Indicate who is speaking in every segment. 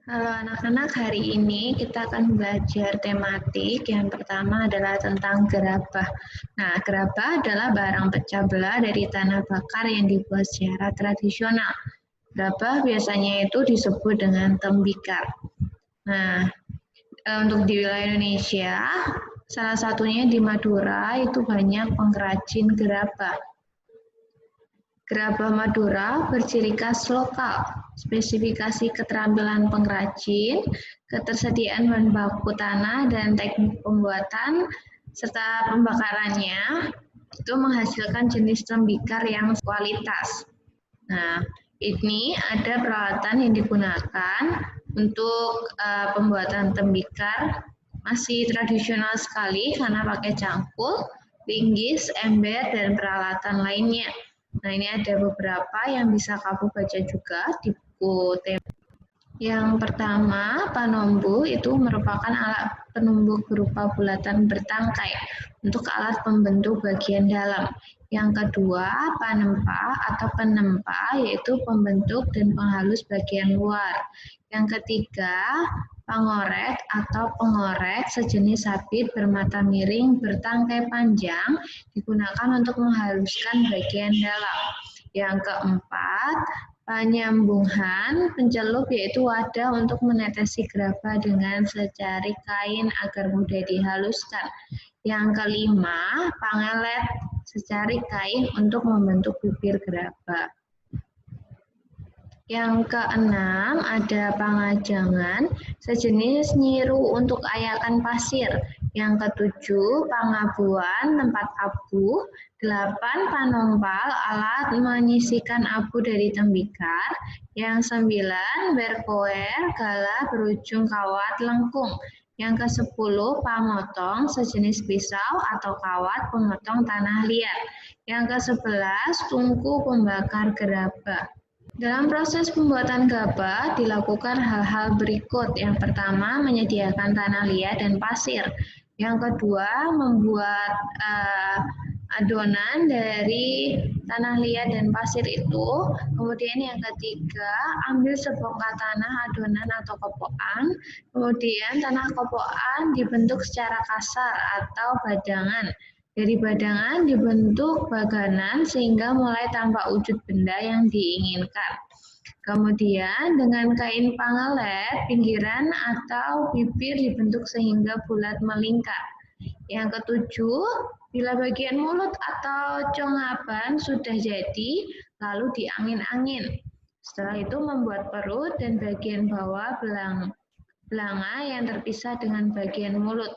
Speaker 1: Halo anak-anak, hari ini kita akan belajar tematik. Yang pertama adalah tentang gerabah. Nah, gerabah adalah barang pecah belah dari tanah bakar yang dibuat secara tradisional. Gerabah biasanya itu disebut dengan tembikar. Nah, untuk di wilayah Indonesia, salah satunya di Madura itu banyak pengrajin gerabah. Gerabah Madura berciri khas lokal, spesifikasi keterampilan pengrajin, ketersediaan bahan baku tanah, dan teknik pembuatan serta pembakarannya itu menghasilkan jenis tembikar yang kualitas. Nah, ini ada peralatan yang digunakan untuk pembuatan tembikar masih tradisional sekali karena pakai cangkul, linggis, ember, dan peralatan lainnya. Nah, ini ada beberapa yang bisa kamu baca juga di buku tema. Yang pertama, panombu itu merupakan alat penumbuk berupa bulatan bertangkai untuk alat pembentuk bagian dalam. Yang kedua, panempa atau penempa yaitu pembentuk dan penghalus bagian luar. Yang ketiga, pangorek atau pengorek sejenis sabit bermata miring bertangkai panjang digunakan untuk menghaluskan bagian dalam. Yang keempat, penyambungan pencelup yaitu wadah untuk menetesi gerabah dengan secari kain agar mudah dihaluskan. Yang kelima, pangelet secari kain untuk membentuk bibir gerabah. Yang keenam, ada pangajangan, sejenis nyiru untuk ayakan pasir. Yang ketujuh, pangabuan, tempat abu. 8, panompal, alat menyisikan abu dari tembikar. Yang 9, berkoer, galah berujung kawat lengkung. Yang ke-10, pamotong, sejenis pisau atau kawat pemotong tanah liat. Yang ke-11, tungku pembakar gerabah. Dalam proses pembuatan gerabah dilakukan hal-hal berikut. Yang pertama, menyediakan tanah liat dan pasir. Yang kedua, membuat adonan dari tanah liat dan pasir itu. Kemudian yang ketiga, ambil sebongkah tanah adonan atau kopokan. Kemudian tanah kopokan dibentuk secara kasar atau badangan. Dari badangan dibentuk baganan sehingga mulai tampak wujud benda yang diinginkan. Kemudian dengan kain pangelet, pinggiran atau bibir dibentuk sehingga bulat melingkar. Yang ketujuh, bila bagian mulut atau congaban sudah jadi, lalu diangin-angin. Setelah itu membuat perut dan bagian bawah belanga yang terpisah dengan bagian mulut.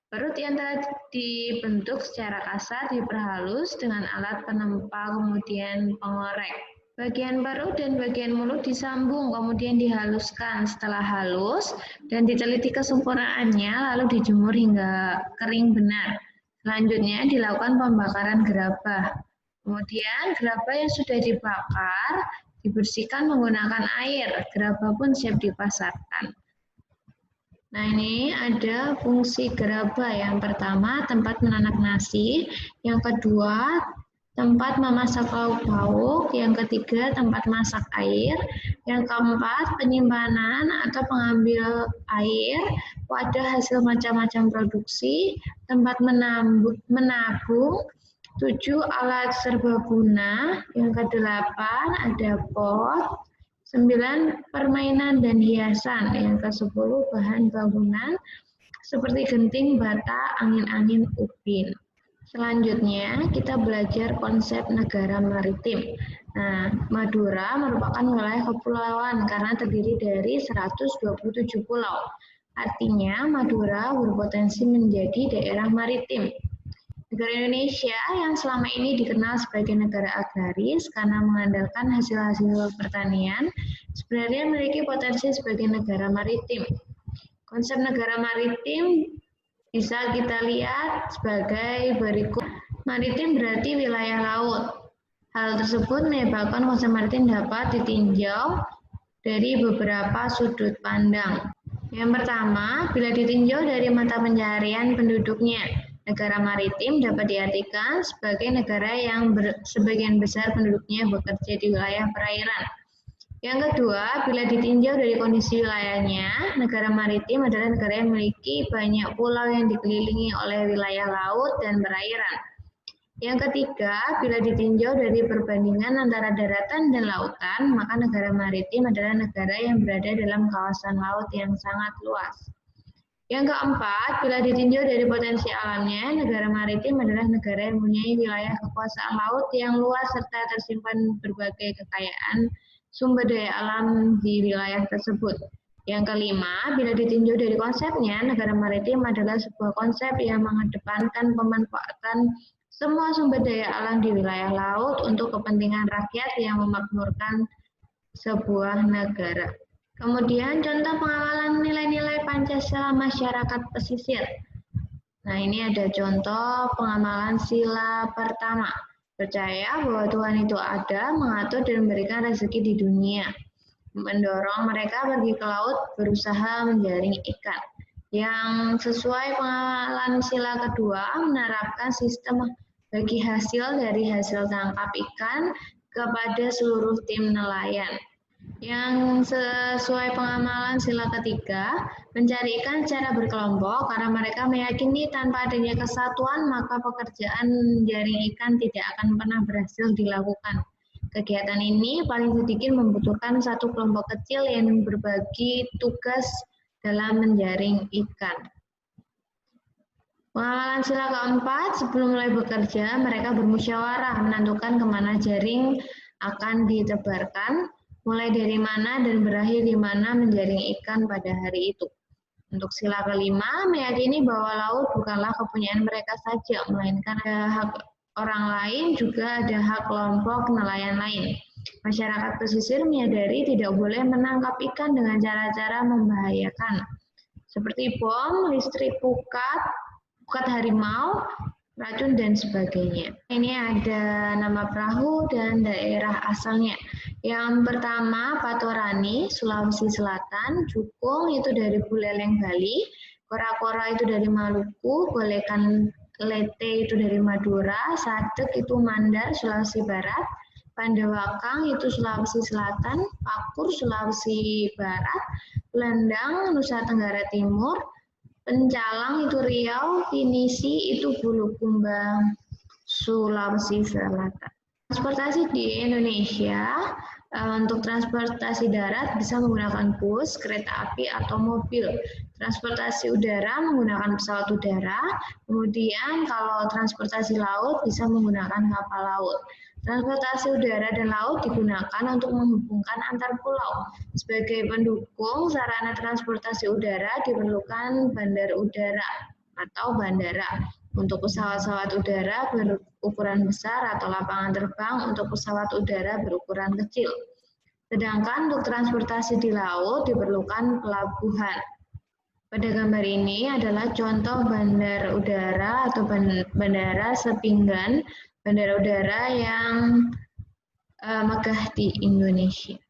Speaker 1: Perut yang telah dibentuk secara kasar diperhalus dengan alat penempa kemudian pengorek. Bagian perut dan bagian mulut disambung kemudian dihaluskan. Setelah halus dan diteliti kesempurnaannya lalu dijemur hingga kering benar. Selanjutnya dilakukan pembakaran gerabah. Kemudian gerabah yang sudah dibakar dibersihkan menggunakan air. Gerabah pun siap dipasarkan. Nah, ini ada fungsi gerabah. Yang pertama, tempat menanak nasi. Yang kedua, tempat memasak lauk pauk. Yang ketiga, tempat masak air. Yang keempat, penyimpanan atau pengambil air, wadah hasil macam-macam produksi, tempat menabung. 7, alat serbaguna. Yang kedelapan, ada pot. 9, permainan dan hiasan. Yang ke-10, bahan bangunan seperti genting, bata, angin-angin, upin. Selanjutnya, kita belajar konsep negara maritim. Nah, Madura merupakan wilayah kepulauan karena terdiri dari 127 pulau. Artinya, Madura berpotensi menjadi daerah maritim. Negara Indonesia yang selama ini dikenal sebagai negara agraris karena mengandalkan hasil-hasil pertanian, sebenarnya memiliki potensi sebagai negara maritim. Konsep negara maritim bisa kita lihat sebagai berikut. Maritim berarti wilayah laut. Hal tersebut menyebabkan konsep maritim dapat ditinjau dari beberapa sudut pandang. Yang pertama, bila ditinjau dari mata pencaharian penduduknya, negara maritim dapat diartikan sebagai negara yang sebagian besar penduduknya bekerja di wilayah perairan. Yang kedua, bila ditinjau dari kondisi wilayahnya, negara maritim adalah negara yang memiliki banyak pulau yang dikelilingi oleh wilayah laut dan perairan. Yang ketiga, bila ditinjau dari perbandingan antara daratan dan lautan, maka negara maritim adalah negara yang berada dalam kawasan laut yang sangat luas. Yang keempat, bila ditinjau dari potensi alamnya, negara maritim adalah negara yang mempunyai wilayah kekuasaan laut yang luas serta tersimpan berbagai kekayaan sumber daya alam di wilayah tersebut. Yang kelima, bila ditinjau dari konsepnya, negara maritim adalah sebuah konsep yang mengedepankan pemanfaatan semua sumber daya alam di wilayah laut untuk kepentingan rakyat yang memakmurkan sebuah negara. Kemudian contoh pengamalan nilai-nilai Pancasila masyarakat pesisir. Nah, ini ada contoh pengamalan sila pertama. Percaya bahwa Tuhan itu ada, mengatur dan memberikan rezeki di dunia. Mendorong mereka pergi ke laut, berusaha menjaring ikan. Yang sesuai pengamalan sila kedua, menerapkan sistem bagi hasil dari hasil tangkap ikan kepada seluruh tim nelayan. Yang sesuai pengamalan sila ketiga, mencari ikan secara berkelompok karena mereka meyakini tanpa adanya kesatuan maka pekerjaan menjaring ikan tidak akan pernah berhasil dilakukan. Kegiatan ini paling sedikit membutuhkan satu kelompok kecil yang berbagi tugas dalam menjaring ikan. Pengamalan sila keempat, sebelum mulai bekerja, mereka bermusyawarah menentukan kemana jaring akan ditebarkan, mulai dari mana dan berakhir di mana menjaring ikan pada hari itu. Untuk sila kelima, meyakini bahwa laut bukanlah kepunyaan mereka saja, melainkan ada hak orang lain, juga ada hak kelompok nelayan lain. Masyarakat pesisir menyadari tidak boleh menangkap ikan dengan cara-cara membahayakan, seperti bom, listrik pukat harimau, racun, dan sebagainya. Ini ada nama perahu dan daerah asalnya. Yang pertama, Patorani, Sulawesi Selatan, Jukung itu dari Buleleng, Bali, Kora-Kora itu dari Maluku, Golekan Lete itu dari Madura, Sadek itu Mandar, Sulawesi Barat, Pandawakang itu Sulawesi Selatan, Pakur, Sulawesi Barat, Lendang, Nusa Tenggara Timur, Pencalang itu Riau, Pinisi itu Bulukumba, Sulawesi Selatan. Transportasi di Indonesia, untuk transportasi darat bisa menggunakan bus, kereta api, atau mobil. Transportasi udara menggunakan pesawat udara, kemudian kalau transportasi laut bisa menggunakan kapal laut. Transportasi udara dan laut digunakan untuk menghubungkan antar pulau. Sebagai pendukung sarana transportasi udara diperlukan bandar udara atau bandara. Untuk pesawat-pesawat udara berukuran besar atau lapangan terbang untuk pesawat udara berukuran kecil. Sedangkan untuk transportasi di laut diperlukan pelabuhan. Pada gambar ini adalah contoh bandar udara atau bandara Sepinggan, bandara udara yang megah di Indonesia.